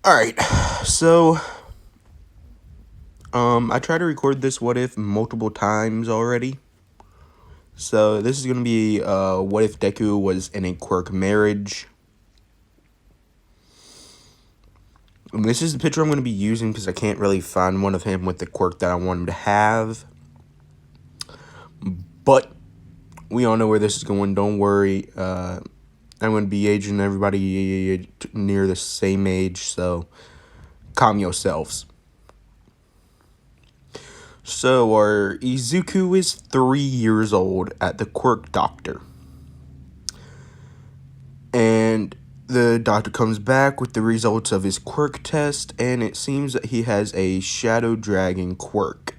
Alright, so, I tried to record this what if multiple times already. So, this is gonna be, what if Deku was in a quirk marriage. And this is the picture I'm gonna be using because I can't really find one of him with the quirk that I want him to have. But, we all know where this is going, don't worry. I'm gonna be aging everybody near the same age, so calm yourselves. So, our Izuku is 3 years old at the quirk doctor. And the doctor comes back with the results of his quirk test, and it seems that he has a shadow dragon quirk.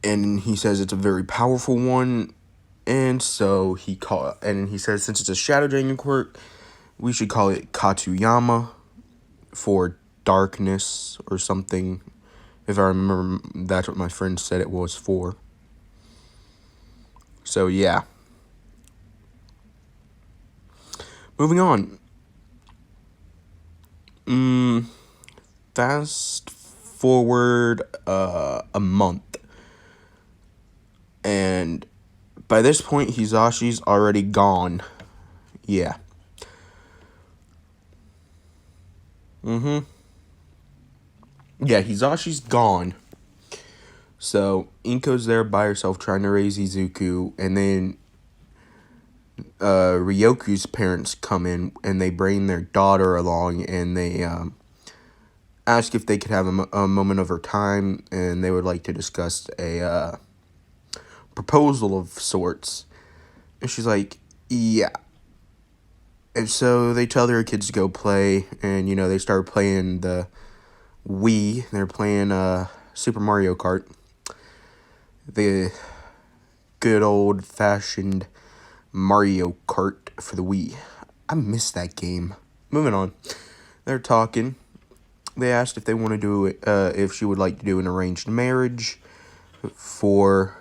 And he says it's a very powerful one, and so he says since it's a shadow dragon quirk, we should call it Katuyama for darkness or something. If I remember, that's what my friend said it was for. So yeah. Moving on. Fast forward a month. And by this point, Hisashi's already gone. Yeah. Yeah, Hisashi's gone. So, Inko's there by herself trying to raise Izuku, and then Ryoku's parents come in, and they bring their daughter along, and they ask if they could have a moment of her time, and they would like to discuss a proposal of sorts. And she's like, yeah. And so they tell their kids to go play, and, they start playing the Wii. They're playing Super Mario Kart. The good old-fashioned Mario Kart for the Wii. I miss that game. Moving on. They're talking. They asked if they want to do it, if she would like to do an arranged marriage for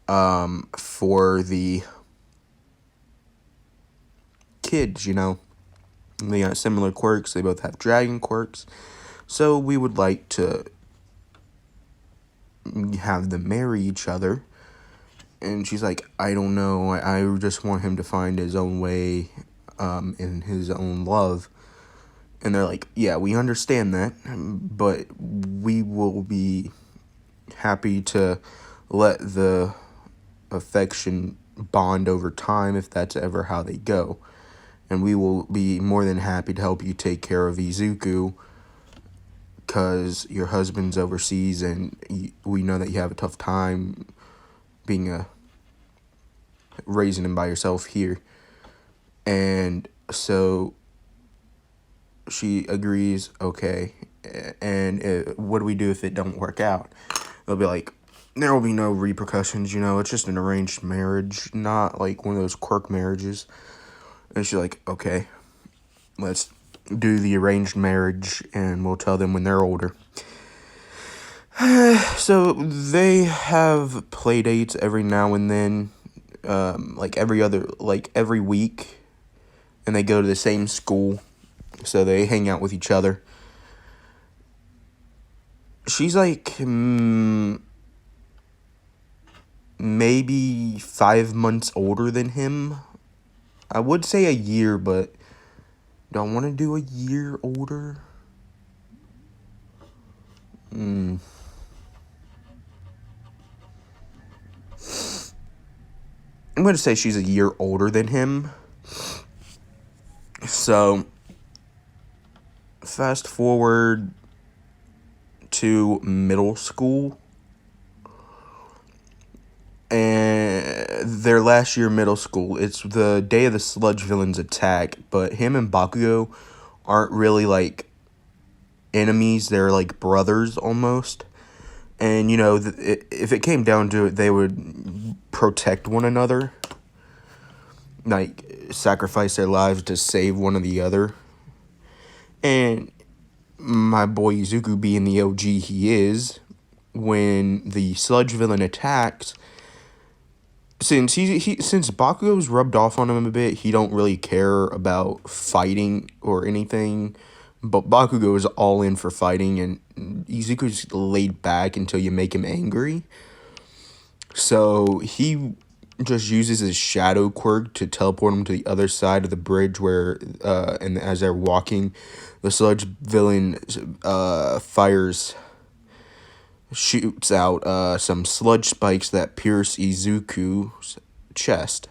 the kids, They got similar quirks. They both have dragon quirks. So we would like to have them marry each other. And she's like, I don't know. I just want him to find his own way in his own love. And they're like, yeah, we understand that. But we will be happy to let the affection bond over time if that's ever how they go. And we will be more than happy to help you take care of Izuku because your husband's overseas and we know that you have a tough time raising him by yourself here. And so she agrees, okay. And what do we do if it don't work out? They'll be like, there will be no repercussions, it's just an arranged marriage, not like one of those quirk marriages. And she's like, okay, let's do the arranged marriage, and we'll tell them when they're older. So they have play dates every now and then, every week, and they go to the same school, so they hang out with each other. She's like, maybe 5 months older than him. I would say a year, but do I want to do a year older? I'm going to say she's a year older than him. So, fast forward to middle school. And their last year middle school, it's the day of the sludge villain's attack, but him and Bakugo aren't really like enemies, they're like brothers almost. And if it came down to it, they would protect one another, like sacrifice their lives to save one or the other. And my boy Izuku, being the OG he is, when the sludge villain attacks, since Bakugo's rubbed off on him a bit, he don't really care about fighting or anything. But Bakugo is all in for fighting, and Izuku's laid back until you make him angry. So he just uses his shadow quirk to teleport him to the other side of the bridge where, and as they're walking, the sludge villain shoots out some sludge spikes that pierce Izuku's chest.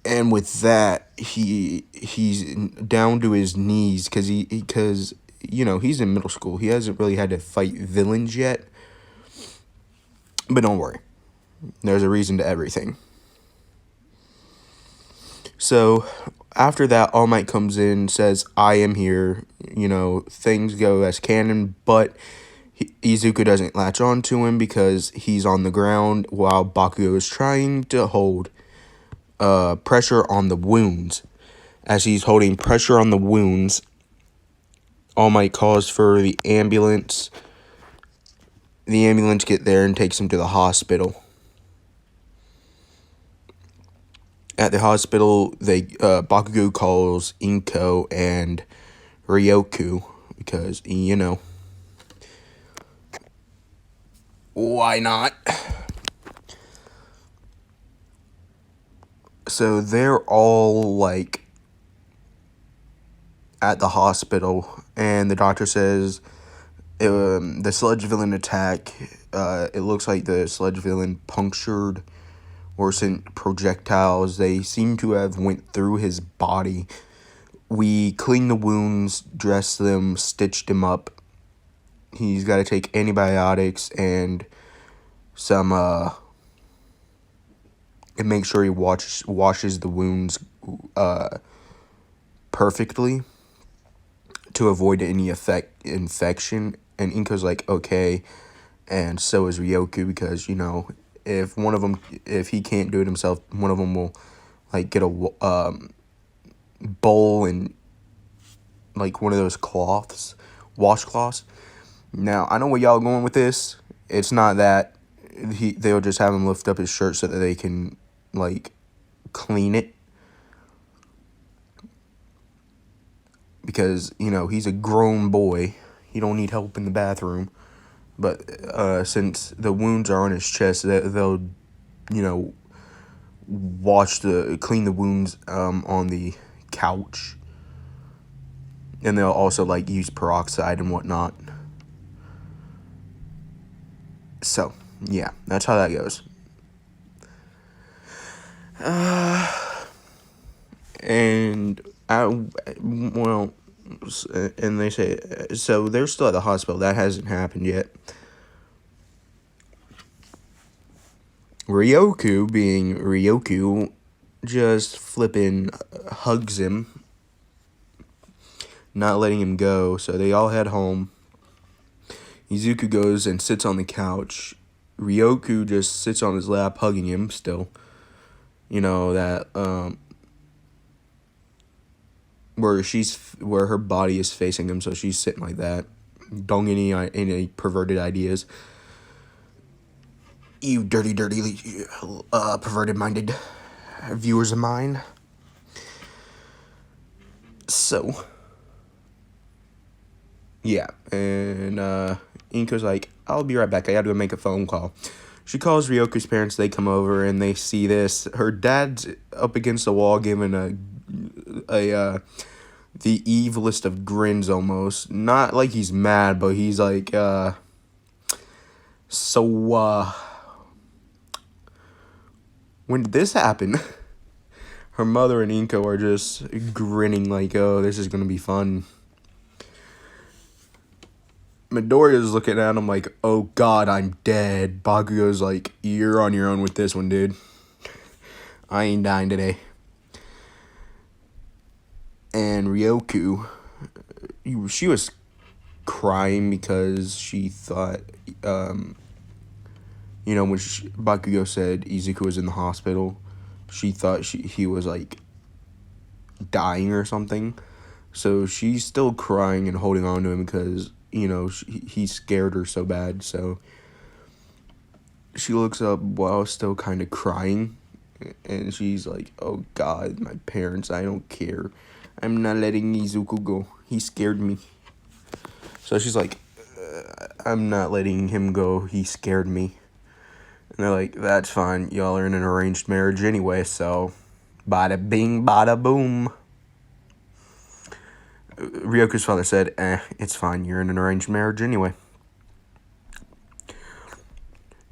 And with that, he's down to his knees because he's in middle school. He hasn't really had to fight villains yet. But don't worry, there's a reason to everything. So after that, All Might comes in, says, "I am here." Things go as canon, but Izuku doesn't latch on to him because he's on the ground while Bakugo is trying to hold pressure on the wounds. As he's holding pressure on the wounds, All Might calls for the ambulance. The ambulance get there and takes him to the hospital. At the hospital, Bakugo calls Inko and Ryoku because, why not? So they're all like at the hospital, and the doctor says the sludge villain attack. It looks like the sludge villain punctured or sent projectiles. They seem to have went through his body. We cleaned the wounds, dressed them, stitched him up. He's got to take antibiotics and some and make sure he washes the wounds perfectly to avoid any infection. And Inko's like, okay, and so is Ryoku, because if he can't do it himself, one of them will like get a bowl and like one of those washcloths. Now I know where y'all going with this. It's not that they'll just have him lift up his shirt so that they can like clean it, because he's a grown boy. He don't need help in the bathroom. But since the wounds are on his chest, they'll clean the wounds on the couch, and they'll also like use peroxide and whatnot. So yeah, that's how that goes. And they say, so they're still at the hospital. That hasn't happened yet. Ryoku, being Ryoku, just flipping hugs him, not letting him go. So they all head home. Izuku goes and sits on the couch. Ryoku just sits on his lap, hugging him still. Where her body is facing him, so she's sitting like that. Don't get any perverted ideas. You dirty, perverted-minded viewers of mine. So, yeah, and Inko's like, I'll be right back. I gotta go make a phone call. She calls Ryoku's parents. They come over and they see this. Her dad's up against the wall, giving the evilest of grins almost. Not like he's mad, but he's like, when did this happen? Her mother and Inko are just grinning like, oh, this is gonna be fun. Midoriya's looking at him like, oh god, I'm dead. Bakugo's like, you're on your own with this one, dude. I ain't dying today. And Ryoku, she was crying because she thought, when Bakugo said Izuku was in the hospital, she thought he was like dying or something. So she's still crying and holding on to him because he scared her so bad. So she looks up while still kind of crying, and she's like, "Oh God, my parents! I don't care. I'm not letting Izuku go. He scared me." So she's like, "I'm not letting him go. He scared me." And they're like, "That's fine. Y'all are in an arranged marriage anyway, so bada bing, bada boom." Ryoku's father said, it's fine. You're in an arranged marriage anyway."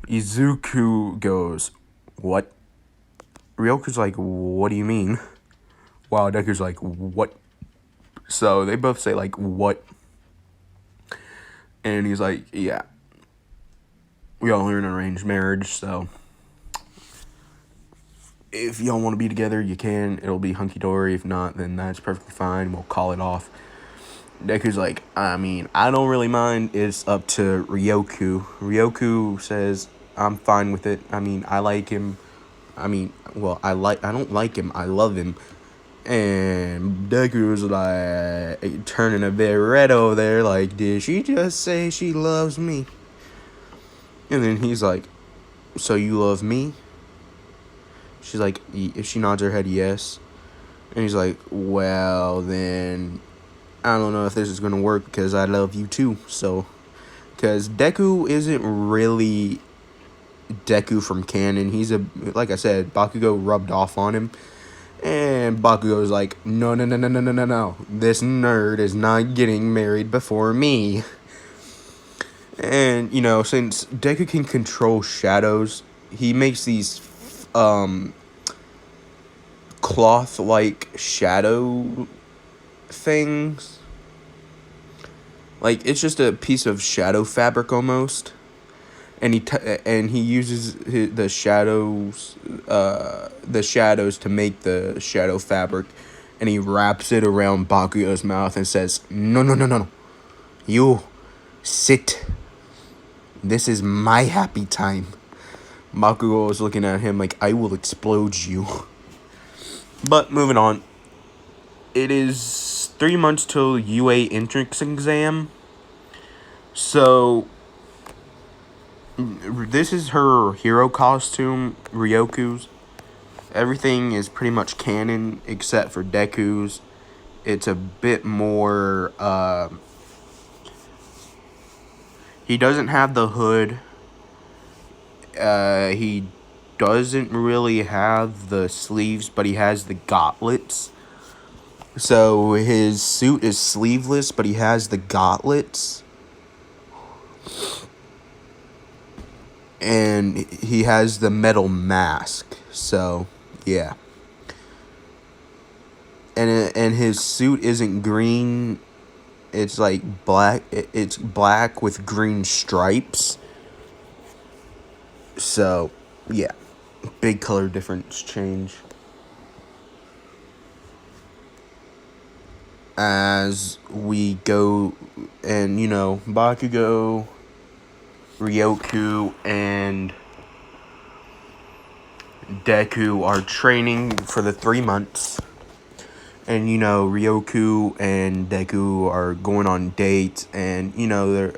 Izuku goes, "What?" Ryoku's like, "What do you mean?" Wow, Deku's like, "What?" So they both say, like, "What?" And he's like, "Yeah, we all are in an arranged marriage, so if y'all want to be together, you can. It'll be hunky-dory. If not, then that's perfectly fine. We'll call it off." Deku's like, "I mean, I don't really mind. It's up to Ryoku." Ryoku says, "I'm fine with it. I mean, I like him. I mean, well, I don't like him. I love him." And Deku's like turning a bit red over there, like, "Did she just say she loves me?" And then he's like, "So you love me?" She's like, she nods her head yes. And he's like, "Well, then I don't know if this is gonna work because I love you too." So, because Deku isn't really Deku from canon. He's like I said, Bakugo rubbed off on him. And Bakugo's like, "No, no, no, no, no, no, no, no. This nerd is not getting married before me." And, since Deku can control shadows, he makes these cloth-like shadow things. Like, it's just a piece of shadow fabric almost. And he uses the shadows to make the shadow fabric, and he wraps it around Bakugo's mouth and says, "No, no, no, no, no. You sit. This is my happy time." Bakugo is looking at him like, "I will explode you." But moving on. It is 3 months till UA entrance exam. So this is her hero costume, Ryoku's. Everything is pretty much canon except for Deku's. It's a bit more, he doesn't have the hood. He doesn't really have the sleeves, but he has the gauntlets. So his suit is sleeveless, but he has the gauntlets. And he has the metal mask. So, yeah. And his suit isn't green. It's like black. It's black with green stripes. So, yeah. Big color difference change. As we go, and Bakugo, Ryoku, and Deku are training for the 3 months. And, Ryoku and Deku are going on dates. And, Inko,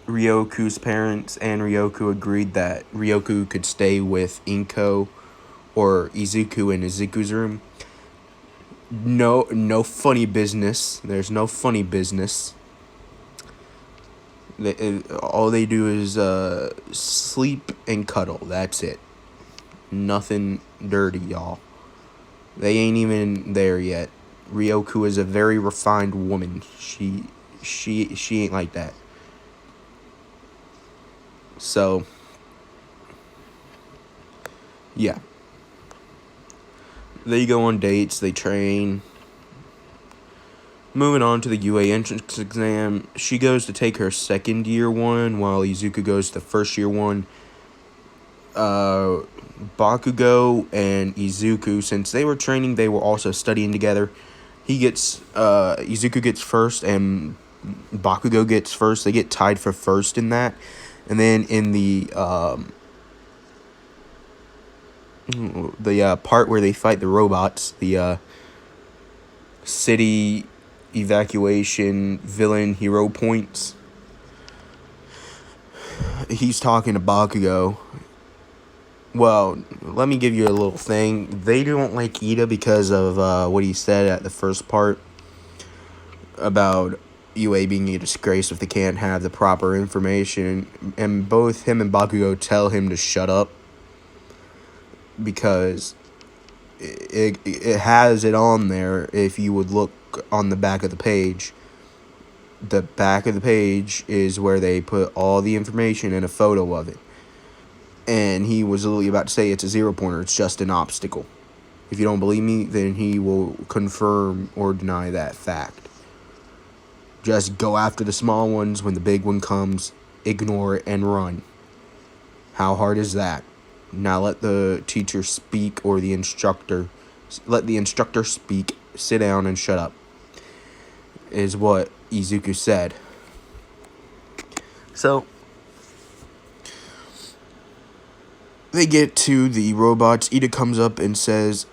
Ryoku's parents, and Ryoku agreed that Ryoku could stay with Inko or Izuku in Izuku's room. No funny business. There's no funny business. All they do is sleep and cuddle. That's it. Nothing dirty, y'all. They ain't even there yet. Ryoku is a very refined woman. She ain't like that. So, yeah. They go on dates, they train. Moving on to the UA entrance exam, she goes to take her second year one, while Izuku goes to first year one. Bakugo and Izuku, since they were training, they were also studying together. Izuku gets first, and Bakugo gets first. They get tied for first in that. And then in the part where they fight the robots, the city evacuation villain hero points, he's talking to Bakugo. Well, let me give you a little thing. They don't like Ida because of what he said at the first part about UA being a disgrace if they can't have the proper information. And both him and Bakugo tell him to shut up because it has it on there. If you would look on the back of the page, the back of the page is where they put all the information and a photo of it. And he was literally about to say it's a 0-pointer. It's just an obstacle. If you don't believe me, then he will confirm or deny that fact. Just go after the small ones. When the big one comes, ignore it and run. How hard is that? Now let the teacher speak, or the instructor. Let the instructor speak. Sit down and shut up. Is what Izuku said. So they get to the robots. Ida comes up and says,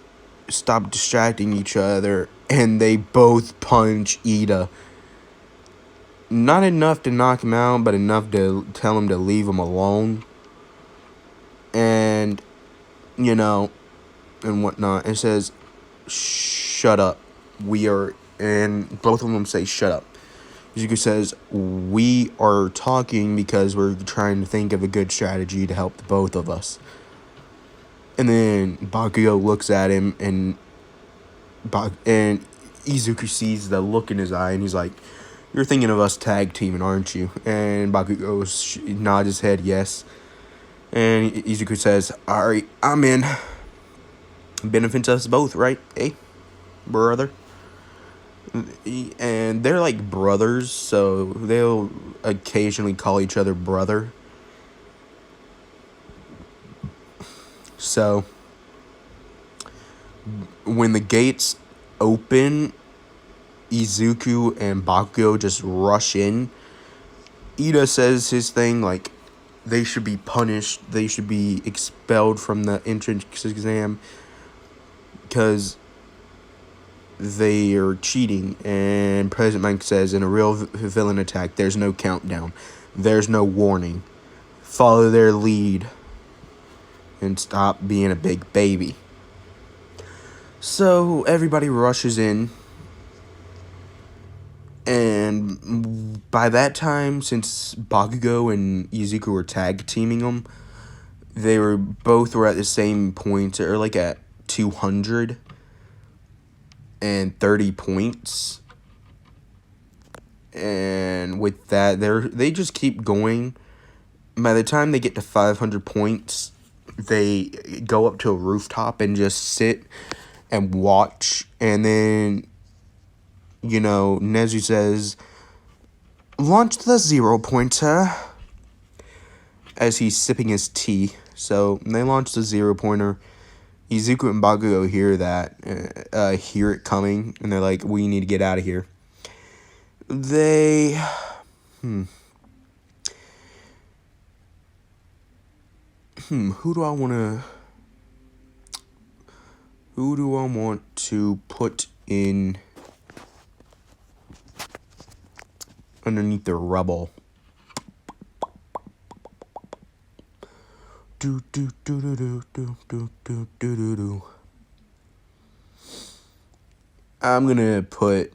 "Stop distracting each other." And they both punch Ida. Not enough to knock him out, but enough to tell him to leave him alone. And, and whatnot. It says, "Shut up. We are," and both of them say, "Shut up." Izuku says, "We are talking because we're trying to think of a good strategy to help the both of us." And then Bakugo looks at him, and Izuku sees the look in his eye, and he's like, "You're thinking of us tag teaming, aren't you?" And Bakugo nods his head yes. And Izuku says, "Alright, I'm in. Benefits us both, right? Hey, brother?" And they're like brothers, so they'll occasionally call each other brother. So when the gates open, Izuku and Bakugo just rush in. Ida says his thing, like, they should be punished. They should be expelled from the entrance exam because they are cheating. And President Mike says, in a real villain attack, there's no countdown. There's no warning. Follow their lead and stop being a big baby. So everybody rushes in. And by that time, since Bakugo and Izuku were tag teaming them, they were both at the same points, or like at 230 points. And with that, they just keep going. By the time they get to 500 points, they go up to a rooftop and just sit and watch. And then, Nezu says, "Launch the 0-pointer," as he's sipping his tea. So they launch the 0-pointer. Izuku and Bakugo hear that, hear it coming, and they're like, "We need to get out of here." They, who do I want to put in underneath the rubble? I'm gonna put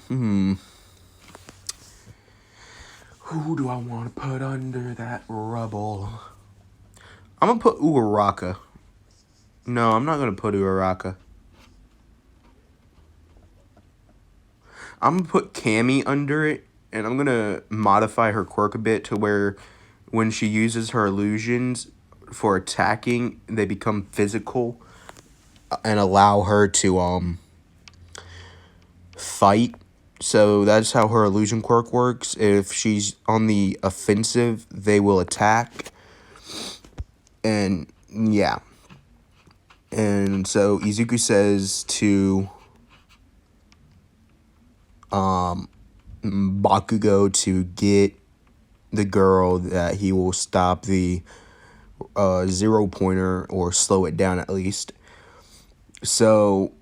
who do I want to put under that rubble? I'm gonna put Uraraka. No, I'm not gonna put Uraraka. I'm gonna put Cammy under it, and I'm gonna modify her quirk a bit to where when she uses her illusions for attacking, they become physical and allow her to fight. So that's how her illusion quirk works. If she's on the offensive, they will attack. And yeah. And so Izuku says to Bakugo to get the girl that he will stop the 0-pointer, or slow it down at least. So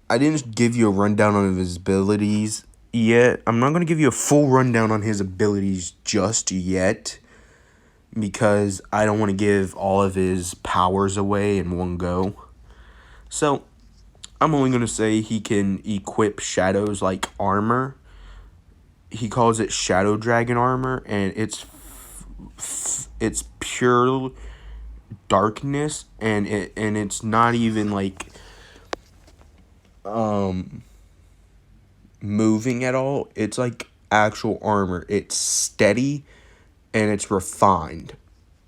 I didn't give you a rundown on his abilities. yet. I'm not going to give you a full rundown on his abilities just yet, because I don't want to give all of his powers away in one go. So, I'm only going to say he can equip shadows like armor. He calls it Shadow Dragon armor, and it's pure darkness, and it's not even like moving at all. It's like actual armor. It's steady and it's refined.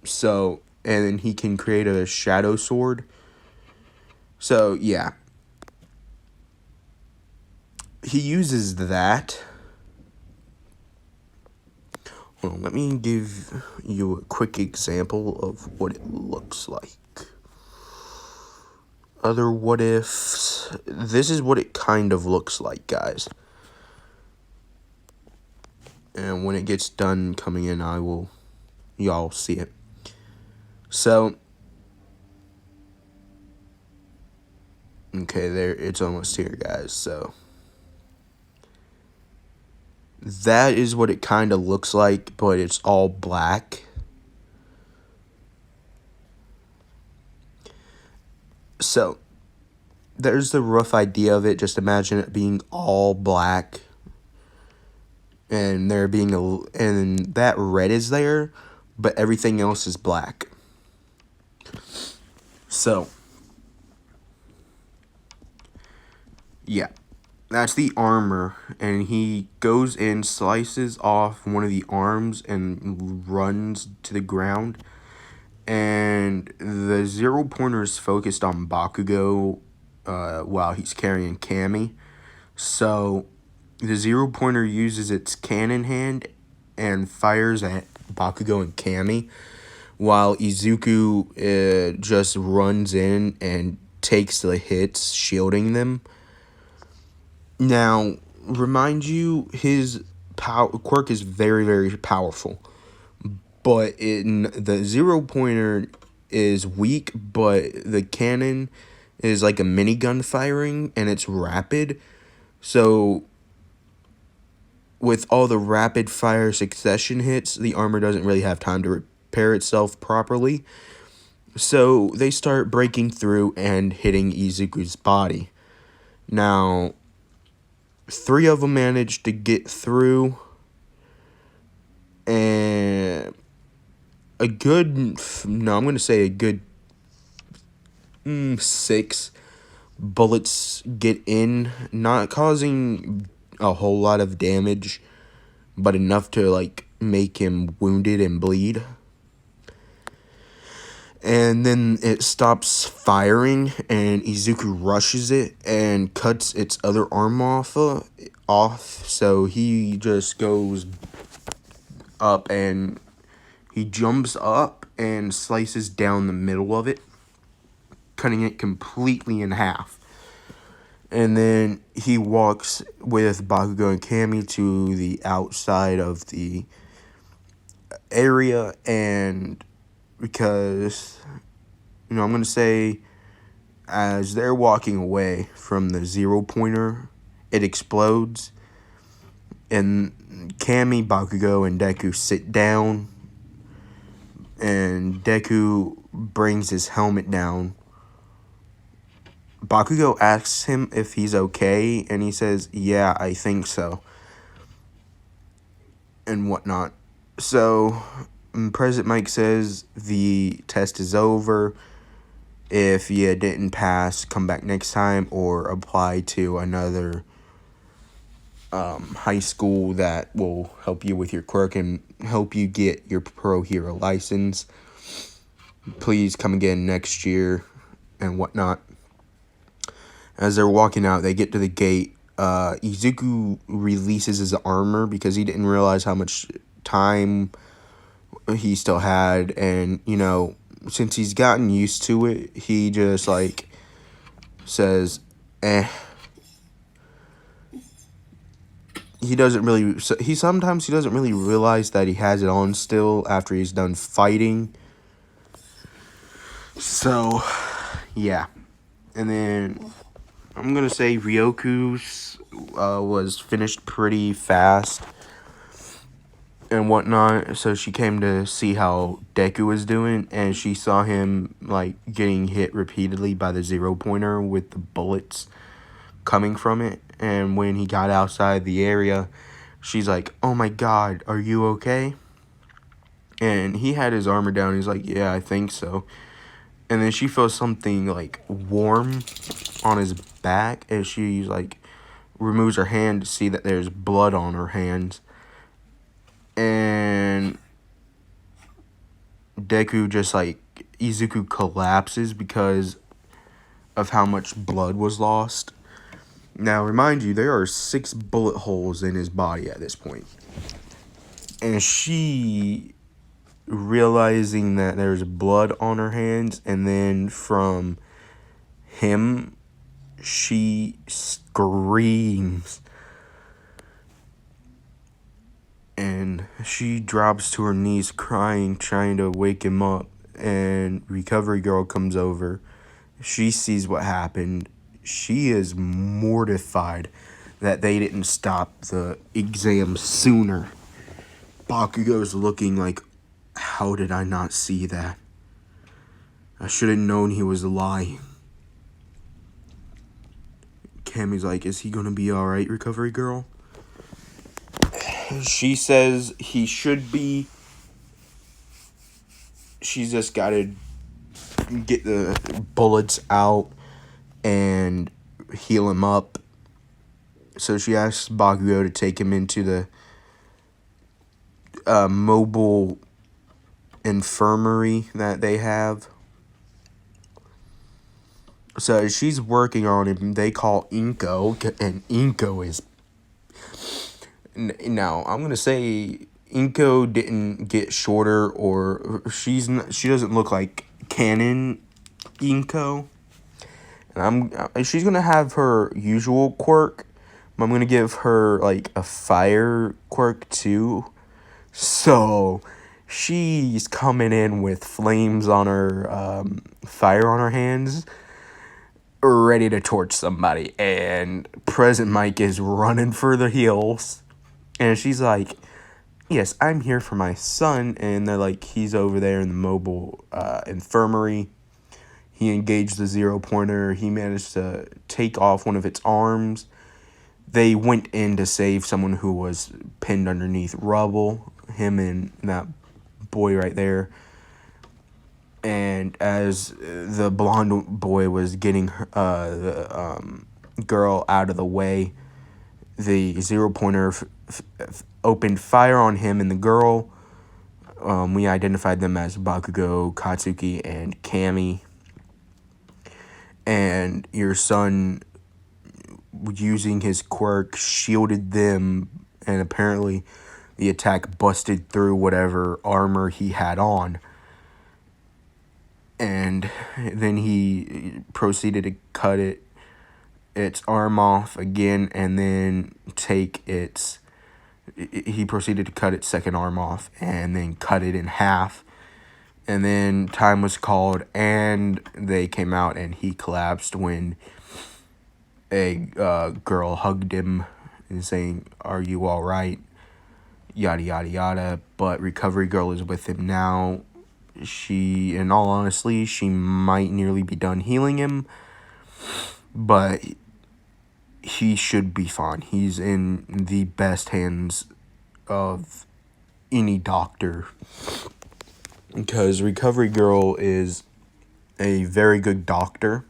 So, and then he can create a shadow sword. So, yeah. He uses that. Hold on, let me give you a quick example of what it looks like. Other what ifs. This is what it kind of looks like, guys. And when it gets done coming in, y'all see it. So, okay, there, it's almost here, guys. So, that is what it kind of looks like, but it's all black. So, there's the rough idea of it. Just imagine it being all black, and there being and that red is there, but everything else is black. So, yeah, that's the armor, and he goes in, slices off one of the arms, and runs to the ground. And the 0-pointer is focused on Bakugo while he's carrying Kami. So the 0-pointer uses its cannon hand and fires at Bakugo and Kami, while Izuku just runs in and takes the hits, shielding them. Now, remind you, his quirk is very, very powerful. But in the 0-pointer is weak, but the cannon is like a minigun firing, and it's rapid. So, with all the rapid fire succession hits, the armor doesn't really have time to repair itself properly. So, they start breaking through and hitting Izuku's body. Now, 3 of them managed to get through, and I'm going to say a good 6 bullets get in, not causing a whole lot of damage, but enough to like make him wounded and bleed. And then it stops firing, and Izuku rushes it and cuts its other arm off. So he just goes up, and he jumps up and slices down the middle of it, cutting it completely in half. And then he walks with Bakugo and Kami to the outside of the area, and because, I'm going to say, as they're walking away from the 0-pointer, it explodes, and Kami, Bakugo, and Deku sit down, and Deku brings his helmet down. Bakugo asks him if he's okay, and he says, yeah, I think so, and whatnot. So, President Mike says the test is over. If you didn't pass, come back next time, or apply to another high school that will help you with your quirk and help you get your pro hero license. Please come again next year, and whatnot. As they're walking out, they get to the gate. Izuku releases his armor because he didn't realize how much time he still had. And, since he's gotten used to it, he just, says, eh. Sometimes he doesn't really realize that he has it on still after he's done fighting. So, yeah. And then I'm gonna say Ryoku's was finished pretty fast and whatnot. So she came to see how Deku was doing, and she saw him like getting hit repeatedly by the 0-pointer with the bullets coming from it. And when he got outside the area, she's like, "Oh my God, are you okay?" And he had his armor down. He's like, "Yeah, I think so." And then she feels something like warm on his back, and she like removes her hand to see that there's blood on her hands. And Deku just like Izuku collapses because of how much blood was lost. Now, remind you, there are 6 bullet holes in his body at this point. And she, realizing that there's blood on her hands, and then from him, she screams. And she drops to her knees crying, trying to wake him up. And Recovery Girl comes over. She sees what happened. She is mortified that they didn't stop the exam sooner. Bakugo's looking like, how did I not see that? I should have known he was lying. Cammy's like, is he gonna be alright, Recovery Girl? She says he should be. She's just gotta get the bullets out and heal him up. So she asks Bakugo to take him into the mobile infirmary that they have. So she's working on him. They call Inko, and Inko is... Now, I'm going to say Inko didn't get shorter, or she doesn't look like canon Inko. And she's going to have her usual quirk, but I'm going to give her like a fire quirk too. So she's coming in with flames on her, fire on her hands, ready to torch somebody. And Present Mike is running for the hills. And she's like, yes, I'm here for my son. And they're like, he's over there in the mobile infirmary. He engaged the 0-pointer. He managed to take off one of its arms. They went in to save someone who was pinned underneath rubble. Him and that boy right there. And as the blonde boy was getting the girl out of the way, the 0-pointer opened fire on him and the girl. We identified them as Bakugo, Katsuki, and Kami. And your son, using his quirk, shielded them, and apparently the attack busted through whatever armor he had on. And then he proceeded to cut its arm off again, and then he proceeded to cut its second arm off, and then cut it in half. And then time was called, and they came out, and he collapsed when a girl hugged him and saying, "Are you all right?" Yada, yada, yada. But Recovery Girl is with him now. In all honesty, she might nearly be done healing him, but he should be fine. He's in the best hands of any doctor, because Recovery Girl is a very good doctor.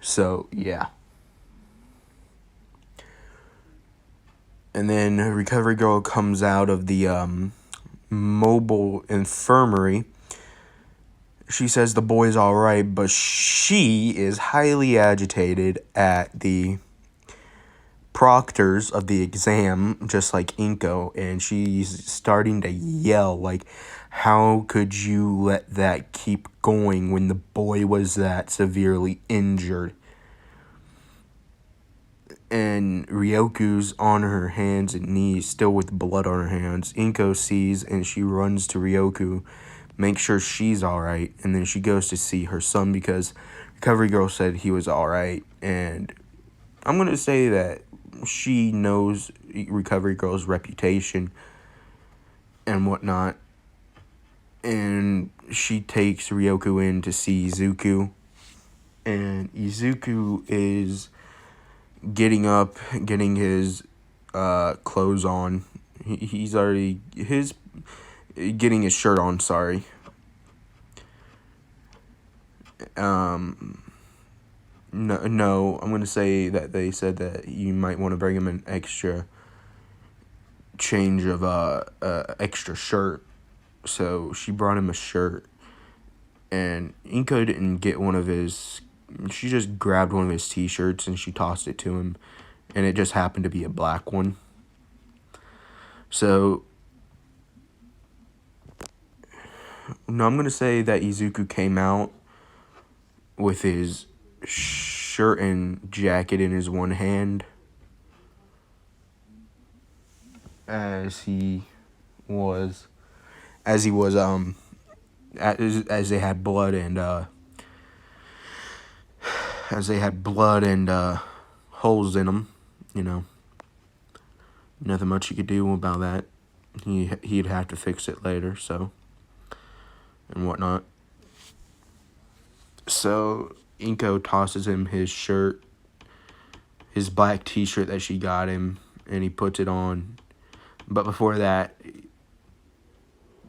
So, yeah. And then Recovery Girl comes out of the mobile infirmary. She says the boy's alright, but she is highly agitated at the proctors of the exam, just like Inko, and she's starting to yell, like, how could you let that keep going when the boy was that severely injured? And Ryoku's on her hands and knees, still with blood on her hands. Inko sees, and she runs to Ryoku, make sure she's alright, and then she goes to see her son, because recovery girl said he was alright, and I'm going to say that she knows recovery girl's reputation and whatnot, and she takes Ryoku in to see Izuku, and Izuku is getting up, getting his clothes on. He's already getting his shirt on, sorry. No, I'm gonna say that they said that you might want to bring him an extra change of extra shirt. So she brought him a shirt, and Inko didn't get one of his. She just grabbed one of his t-shirts and she tossed it to him, and it just happened to be a black one. So no, I'm gonna say that Izuku came out with his shirt and jacket in his one hand, as they had blood and holes in them. Nothing much you could do about that. He'd have to fix it later, so, and whatnot. So Inko tosses him his shirt, his black t-shirt that she got him, and he puts it on. But before that,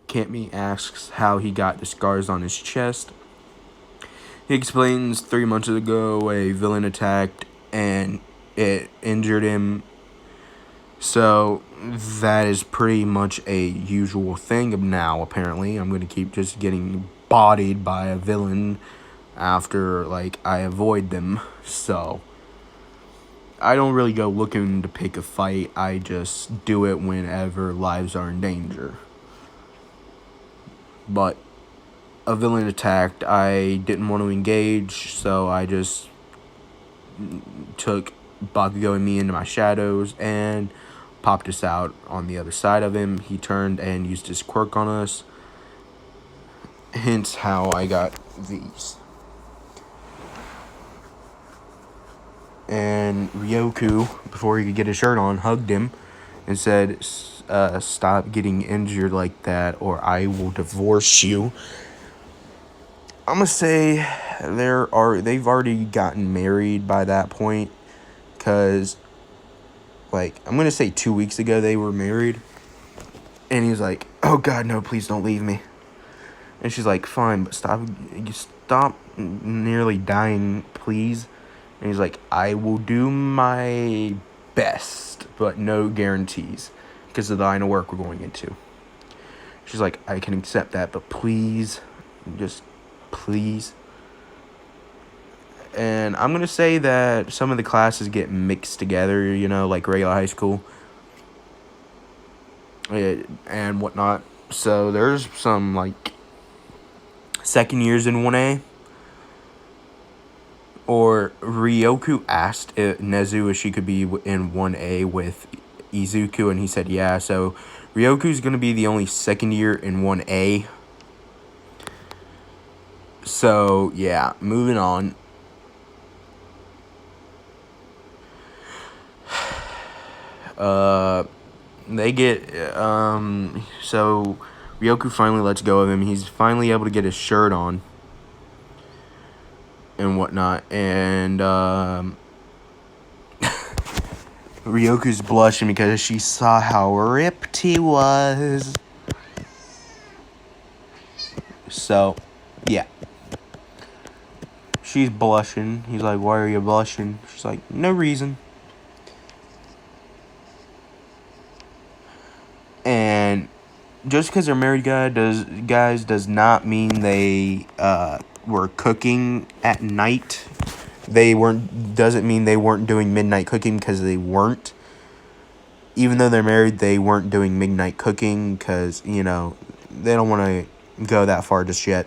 Campme asks how he got the scars on his chest. He explains 3 months ago a villain attacked and it injured him. So that is pretty much a usual thing now, apparently. I'm going to keep just getting bodied by a villain after, I avoid them. So I don't really go looking to pick a fight. I just do it whenever lives are in danger. But a villain attacked, I didn't want to engage, so I just took Bakugo and me into my shadows and popped us out on the other side of him. He turned and used his quirk on us. Hence how I got these. And Ryoku, before he could get his shirt on, hugged him and said, stop getting injured like that or I will divorce you. I'm going to say they've already gotten married by that point, because, I'm going to say 2 weeks ago they were married, and he was like, oh God, no, please don't leave me. And she's like, fine, but stop nearly dying, please. And he's like, I will do my best, but no guarantees, because of the line of work we're going into. She's like, I can accept that, but please, just please. And I'm going to say that some of the classes get mixed together, like regular high school and whatnot. So there's some, second years in 1A. Or Ryoku asked Nezu if she could be in 1A with Izuku, and he said yeah. So Ryoku's going to be the only second year in 1A. So, yeah, moving on. They get, so Ryoku finally lets go of him. He's finally able to get his shirt on and whatnot, and Ryoku's blushing because she saw how ripped he was. So, yeah. She's blushing. He's like, why are you blushing? She's like, no reason. And just because they're married does not mean they were cooking at night. Doesn't mean they weren't doing midnight cooking, because they weren't. Even though they're married, they weren't doing midnight cooking because, they don't want to go that far just yet.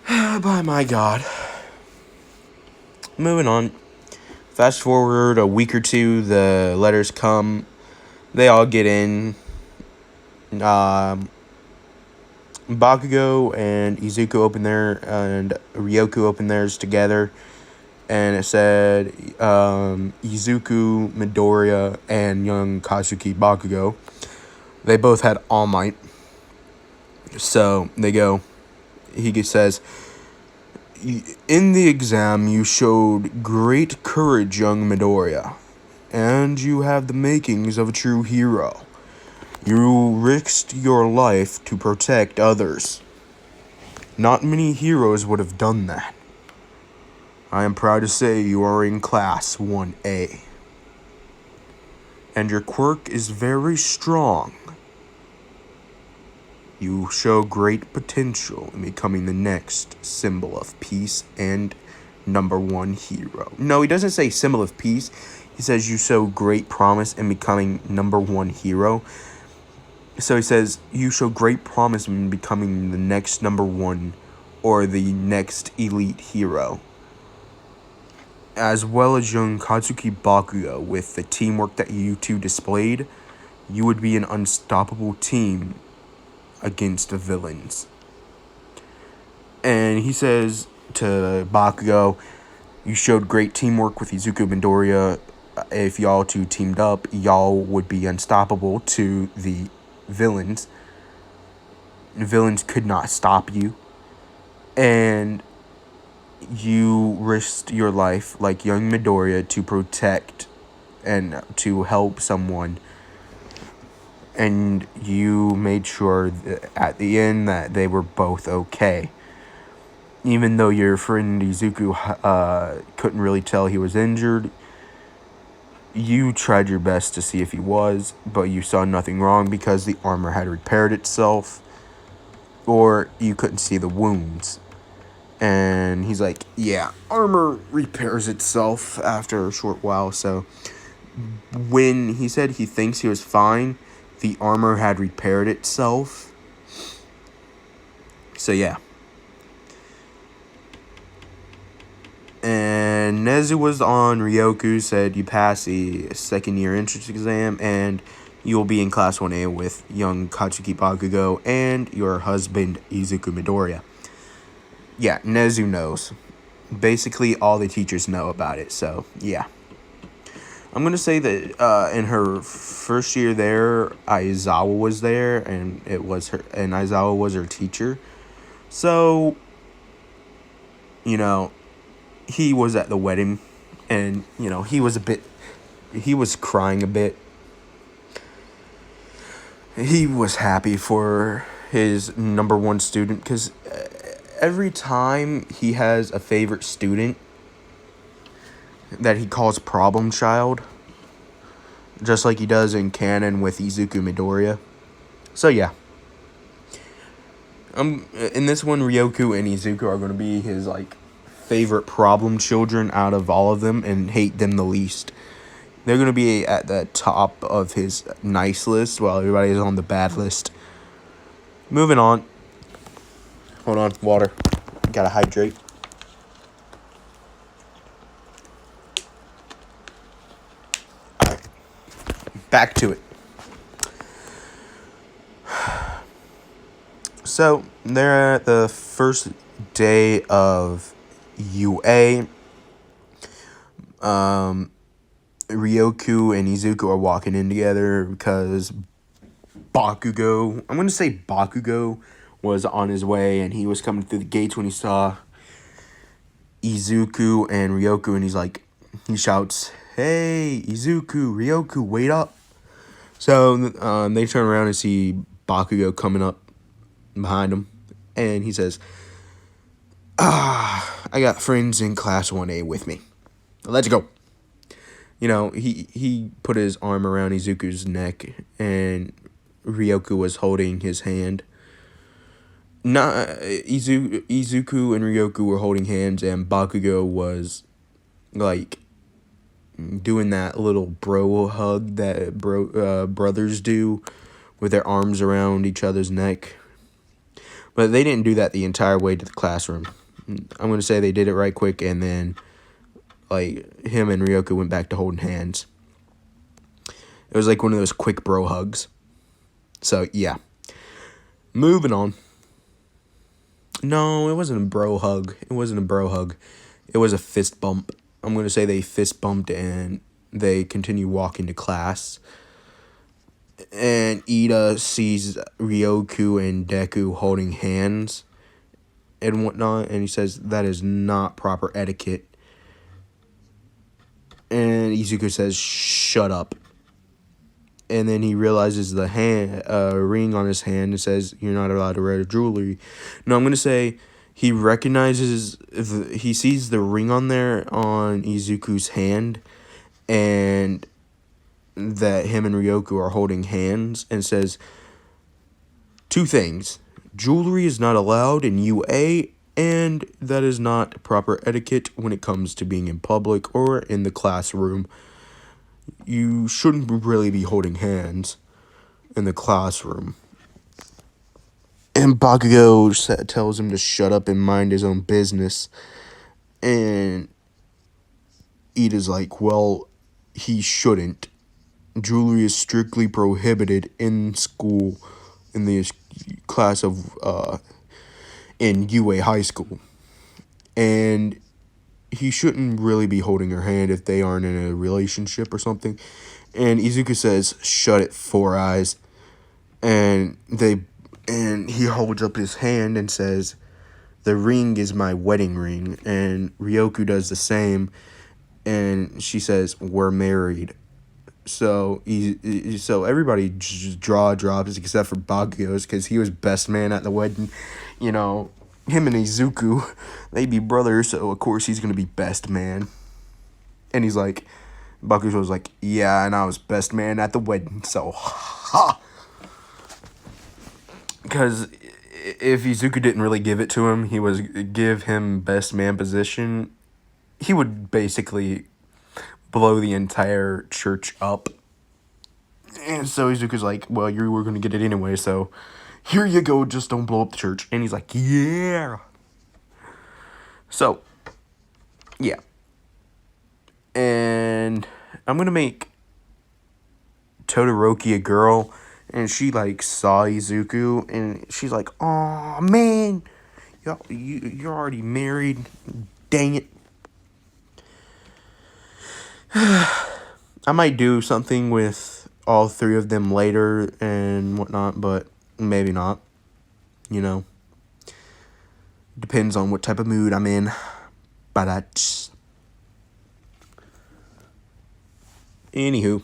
By my God. Moving on. Fast forward a week or two, the letters come. They all get in. Bakugo and Izuku opened their and Ryoku opened theirs together, and it said Izuku, Midoriya, and young Katsuki Bakugo. They both had All Might. So they go. He says, "In the exam, you showed great courage, young Midoriya, and you have the makings of a true hero. You risked your life to protect others. Not many heroes would have done that. I am proud to say you are in Class 1A. And your quirk is very strong. You show great potential in becoming the next symbol of peace and #1 hero." No, he doesn't say symbol of peace. He says you show great promise in becoming #1 hero. So he says you show great promise in becoming the next #1 or the next elite hero. As well as young Katsuki Bakugo, with the teamwork that you two displayed, you would be an unstoppable team against the villains. And he says to Bakugo, you showed great teamwork with Izuku and Midoriya. If y'all two teamed up, y'all would be unstoppable to the villains. The villains could not stop you. And you risked your life like young Midoriya to protect and to help someone. And you made sure that at the end that they were both okay. Even though your friend Izuku couldn't really tell he was injured, you tried your best to see if he was, but you saw nothing wrong because the armor had repaired itself, or you couldn't see the wounds. And he's like, yeah, armor repairs itself after a short while. So when he said he thinks he was fine, the armor had repaired itself. So yeah. And Nezu was on Ryoku, said you passed the second year entrance exam and you'll be in Class 1A with young Katsuki Bakugo and your husband Izuku Midoriya. Yeah, Nezu knows. Basically, all the teachers know about it, so yeah. I'm going to say that in her first year there, Aizawa was there, and Aizawa was her teacher. So, he was at the wedding, and, he was crying a bit. He was happy for his #1 student, because every time he has a favorite student that he calls Problem Child, just like he does in canon with Izuku Midoriya. So yeah. In this one, Ryoku and Izuku are going to be his favorite problem children out of all of them and hate them the least. They're going to be at the top of his nice list while everybody is on the bad list. Moving on. Hold on, water. Gotta hydrate. Alright. Back to it. So, they're at the first day of UA. Ryoku and Izuku are walking in together because Bakugo, I'm going to say Bakugo, was on his way and he was coming through the gates when he saw Izuku and Ryoku, and he shouts, "Hey, Izuku, Ryoku, wait up." So they turn around and see Bakugo coming up behind him, and he says, "I got friends in Class 1A with me. Let's go." He put his arm around Izuku's neck, and Ryoku was holding his hand. Izuku and Ryoku were holding hands, and Bakugo was doing that little bro hug that brothers do with their arms around each other's neck. But they didn't do that the entire way to the classroom. I'm going to say they did it right quick, and then him and Ryoku went back to holding hands. It was one of those quick bro hugs. So, yeah. Moving on. No, it wasn't a bro hug. It wasn't a bro hug. It was a fist bump. I'm going to say they fist bumped and they continue walking to class. And Ida sees Ryoku and Deku holding hands and whatnot, and he says that is not proper etiquette. And Izuku says, "Shut up." And then he realizes the ring on his hand and says, "You're not allowed to wear jewelry." No, I'm gonna say he recognizes he sees the ring on there on Izuku's hand, and that him and Ryoku are holding hands, and says two things: jewelry is not allowed in UA, and that is not proper etiquette when it comes to being in public or in the classroom. You shouldn't really be holding hands in the classroom. And Bakugo tells him to shut up and mind his own business. And Ida's like, well, he shouldn't. Jewelry is strictly prohibited in school, in the class of, in UA high school. And he shouldn't really be holding her hand if they aren't in a relationship or something. And Izuku says, "Shut it, Four Eyes." And he holds up his hand and says, "The ring is my wedding ring." And Ryoku does the same, and she says, "We're married." So so everybody jaw drops except for Bakugo's, because he was best man at the wedding. You know, him and Izuku, they be brothers, so of course he's gonna be best man. And he's like, Bakugo was like, "Yeah, and I was best man at the wedding, so ha." Because if Izuku didn't really give it to him, he was give him best man position, he would basically blow the entire church up. And so Izuku's like, "Well, you were going to get it anyway, so here you go, just don't blow up the church." And he's like, "Yeah." So, yeah. And I'm going to make Todoroki a girl, and she like saw Izuku, and she's like, "Oh man, you're already married, dang it." I might do something with all three of them later and whatnot, but maybe not. You know, depends on what type of mood I'm in. But anywho,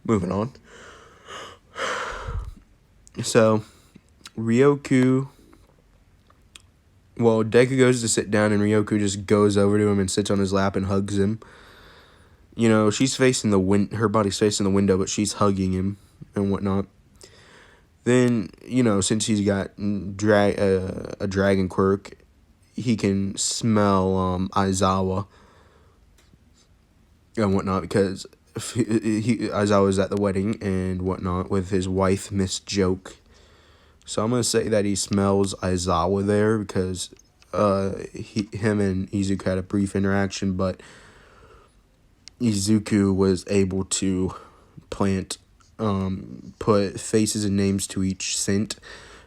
moving on. So, Ryoku. Well, Deku goes to sit down, and Ryoku just goes over to him and sits on his lap and hugs him. You know, she's facing her body's facing the window, but she's hugging him and whatnot. Then, you know, since he's got a dragon quirk, he can smell Aizawa and whatnot, because Aizawa's at the wedding and whatnot with his wife, Miss Joke. So I'm going to say that he smells Aizawa there, because him and Izuku had a brief interaction, but Izuku was able to put faces and names to each scent,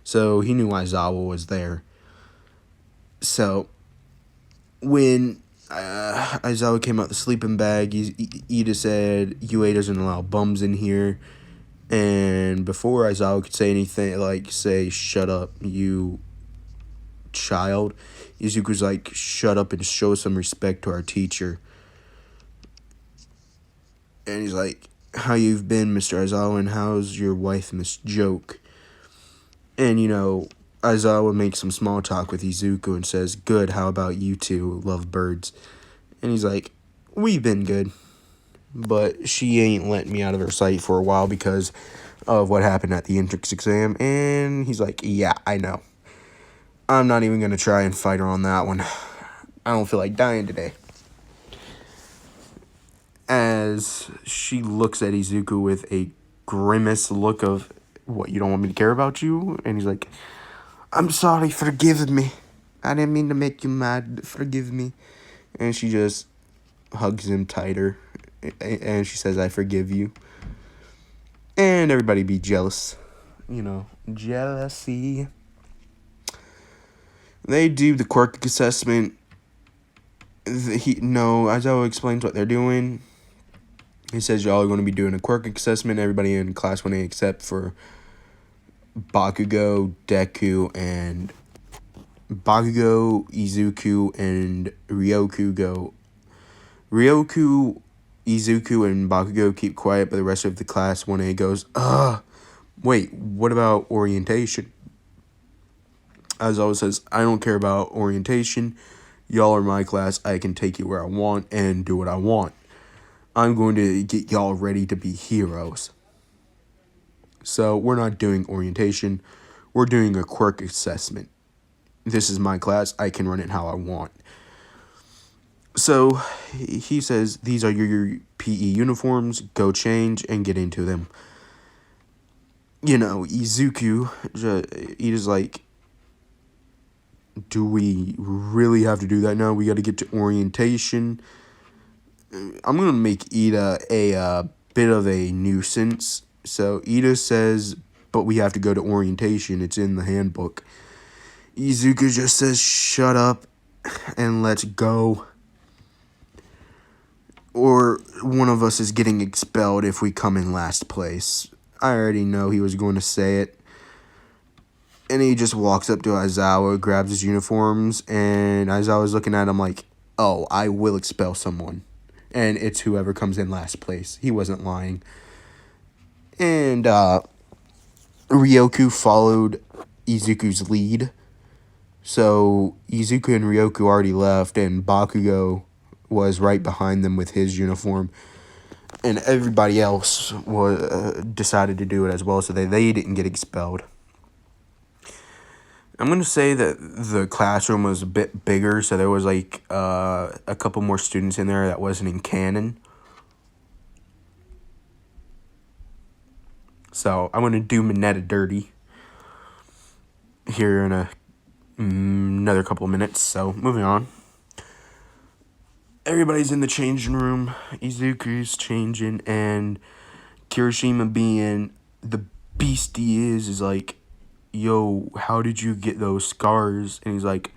so he knew Aizawa was there. So when Aizawa came out the sleeping bag, Ida said, "UA doesn't allow bums in here." And before Aizawa could say anything, like say, "Shut up, you child," Izuku's like, "Shut up and show some respect to our teacher." And he's like, "How you've been, Mr. Aizawa, and how's your wife, Miss Joke?" And, you know, Aizawa makes some small talk with Izuku and says, "Good, how about you two, love birds?" And he's like, "We've been good, but she ain't letting me out of her sight for a while because of what happened at the entrance exam." And he's like, "Yeah, I know. I'm not even going to try and fight her on that one. I don't feel like dying today." As she looks at Izuku with a grimace look of, "What, you don't want me to care about you?" And he's like, "I'm sorry, forgive me. I didn't mean to make you mad, forgive me." And she just hugs him tighter, and she says, "I forgive you." and everybody be jealous. You know, jealousy. They do the quirk assessment. Aizawa explains what they're doing. He says y'all are going to be doing a quirk assessment. Everybody in class 1A except for Bakugo, Izuku, and Ryoku go. Ryoku, Izuku, and Bakugo keep quiet, but the rest of the class 1A goes, wait, what about orientation? Aizawa says, I don't care about orientation. Y'all are my class. I can take you where I want and do what I want. I'm going to get y'all ready to be heroes. So we're not doing orientation. We're doing a quirk assessment. This is my class. I can run it how I want. So he says, these are your PE uniforms. Go change and get into them. You know, Izuku, Ida's like, do we really have to do that now? We got to get to orientation. I'm going to make Ida a bit of a nuisance. So Ida says, but we have to go to orientation. It's in the handbook. Izuku just says, shut up and let's go. Or one of us is getting expelled if we come in last place. I already know he was going to say it. And he just walks up to Aizawa, grabs his uniforms, and Aizawa's looking at him like, oh, I will expel someone. And it's whoever comes in last place. He wasn't lying. And Ryoku followed Izuku's lead. So Izuku and Ryoku already left, and Bakugo was right behind them with his uniform. And everybody else decided to do it as well, so they didn't get expelled. I'm going to say that the classroom was a bit bigger, so there was like a couple more students in there that wasn't in canon. So I'm going to do Mineta dirty here in another couple of minutes. So moving on. Everybody's in the changing room. Izuku's changing, and Kirishima, being the beast he is like, yo, how did you get those scars? And he's like,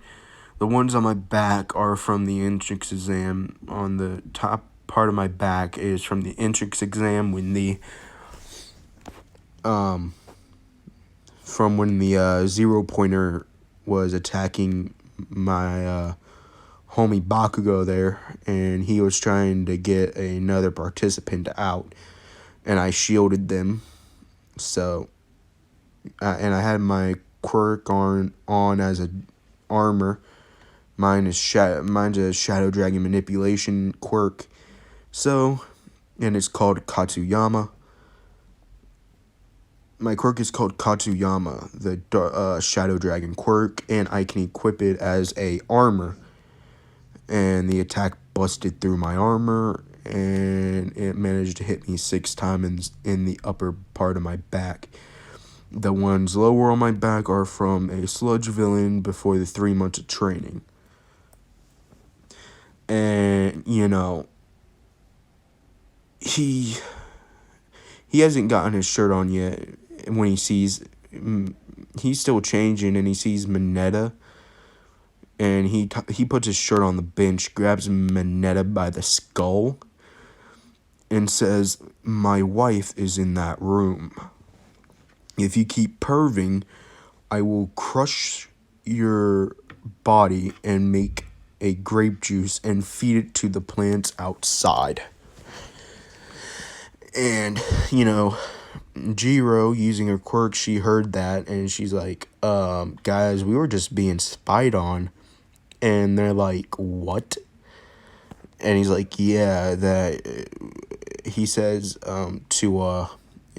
the ones on my back are from the entrance exam. On the top part of my back is from the entrance exam when the zero pointer was attacking my homie Bakugo there, and he was trying to get another participant out, and I shielded them. So, and I had my quirk on as a armor. Mine's a Shadow Dragon manipulation quirk. So, and it's called Katsuyama. My quirk is called Katsuyama, the Shadow Dragon quirk, and I can equip it as a armor. And the attack busted through my armor, and it managed to hit me 6 times in the upper part of my back. The ones lower on my back are from a sludge villain before the 3 months of training. And, you know, he hasn't gotten his shirt on yet. When he sees, he's still changing, and he sees Mineta. And he puts his shirt on the bench, grabs Mineta by the skull, and says, my wife is in that room. If you keep perving, I will crush your body and make a grape juice and feed it to the plants outside. And, you know, Jiro, using her quirk, she heard that, and she's like, guys, we were just being spied on. And they're like, what? And he's like, yeah, that, he says,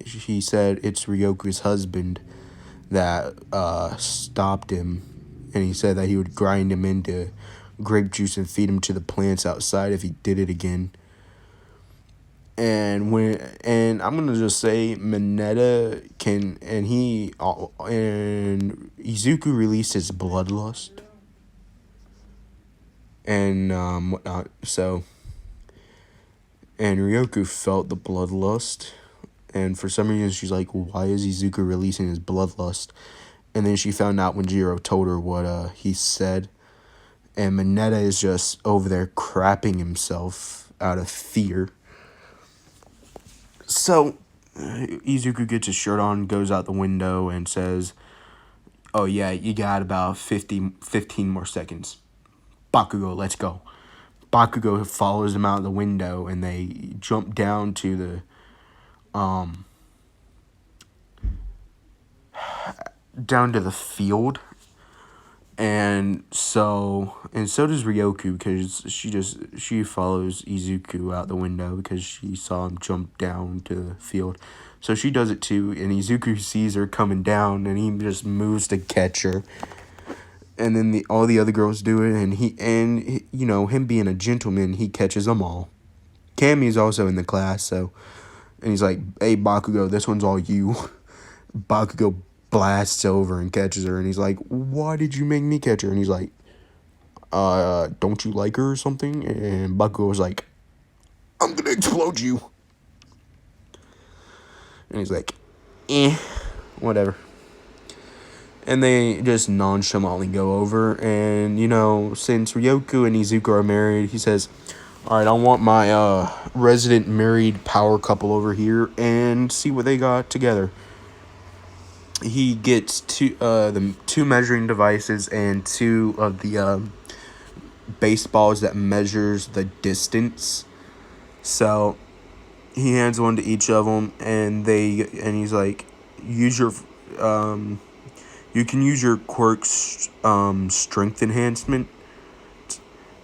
he said it's Ryoku's husband that, stopped him. And he said that he would grind him into grape juice and feed him to the plants outside if he did it again. And I'm gonna just say Mineta and Izuku released his bloodlust and whatnot. So, and Ryoku felt the bloodlust, And for some reason, she's like, why is Izuku releasing his bloodlust? And then she found out when Jiro told her what he said. And Mineta is just over there crapping himself out of fear. So Izuku gets his shirt on, goes out the window, and says, oh yeah, you got about 15 more seconds. Bakugo, let's go. Bakugo follows him out the window, and they jump down to the field. And so does Ryoku, because she follows Izuku out the window because she saw him jump down to the field. So she does it too, and Izuku sees her coming down, and he just moves to catch her. And then all the other girls do it, and him being a gentleman, he catches them all. Cammy's also in the class, and he's like, hey, Bakugo, this one's all you. Bakugo blasts over and catches her, and he's like, why did you make me catch her? And he's like, don't you like her or something? And Bakugo was like, I'm gonna explode you. And he's like, whatever. And they just nonchalantly go over, and, since Ryoku and Izuku are married, he says, alright, I want my resident married power couple over here, and see what they got together. He gets the two measuring devices and two of the baseballs that measures the distance. So he hands one to each of them, and he's like, use your you can use your quirk's strength enhancement.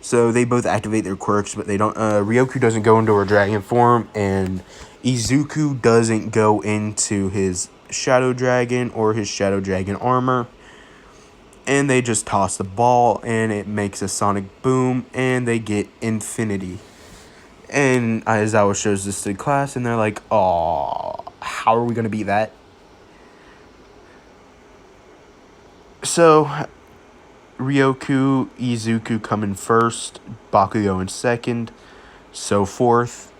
So they both activate their quirks, but they don't. Ryoku doesn't go into her dragon form, and Izuku doesn't go into his shadow dragon or his shadow dragon armor. And they just toss the ball, and it makes a sonic boom, and they get infinity. And Aizawa shows this to the class, and they're like, "Aw, how are we gonna beat that?" So Ryoku, Izuku come in first, Bakugo in second, so forth.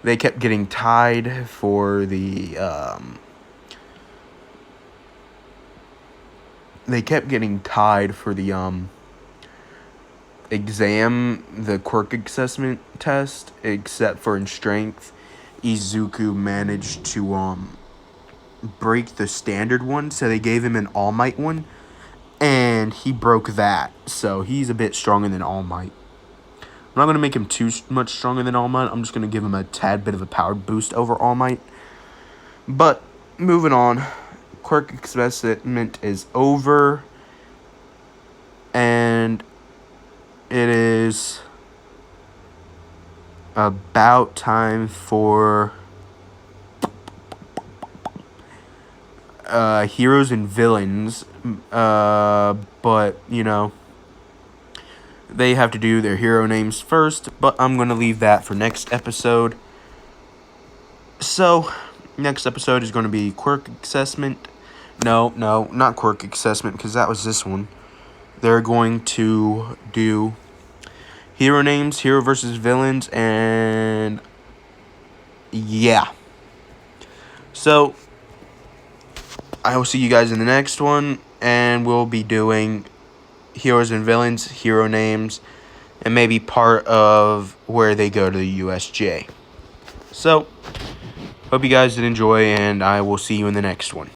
They kept getting tied for the exam, the quirk assessment test, except for in strength. Izuku managed to break the standard one, so they gave him an All Might one, and he broke that, so he's a bit stronger than All Might. I'm not going to make him too much stronger than All Might. I'm just going to give him a tad bit of a power boost over All Might. But moving on, quirk assessment is over, and it is about time for heroes and villains, but they have to do their hero names first, but I'm going to leave that for next episode. So next episode is going to be quirk assessment. No, not quirk assessment, because that was this one. They're going to do hero names, hero versus villains, and yeah. So I will see you guys in the next one, and we'll be doing heroes and villains, hero names, and maybe part of where they go to the USJ. So, hope you guys did enjoy, and I will see you in the next one.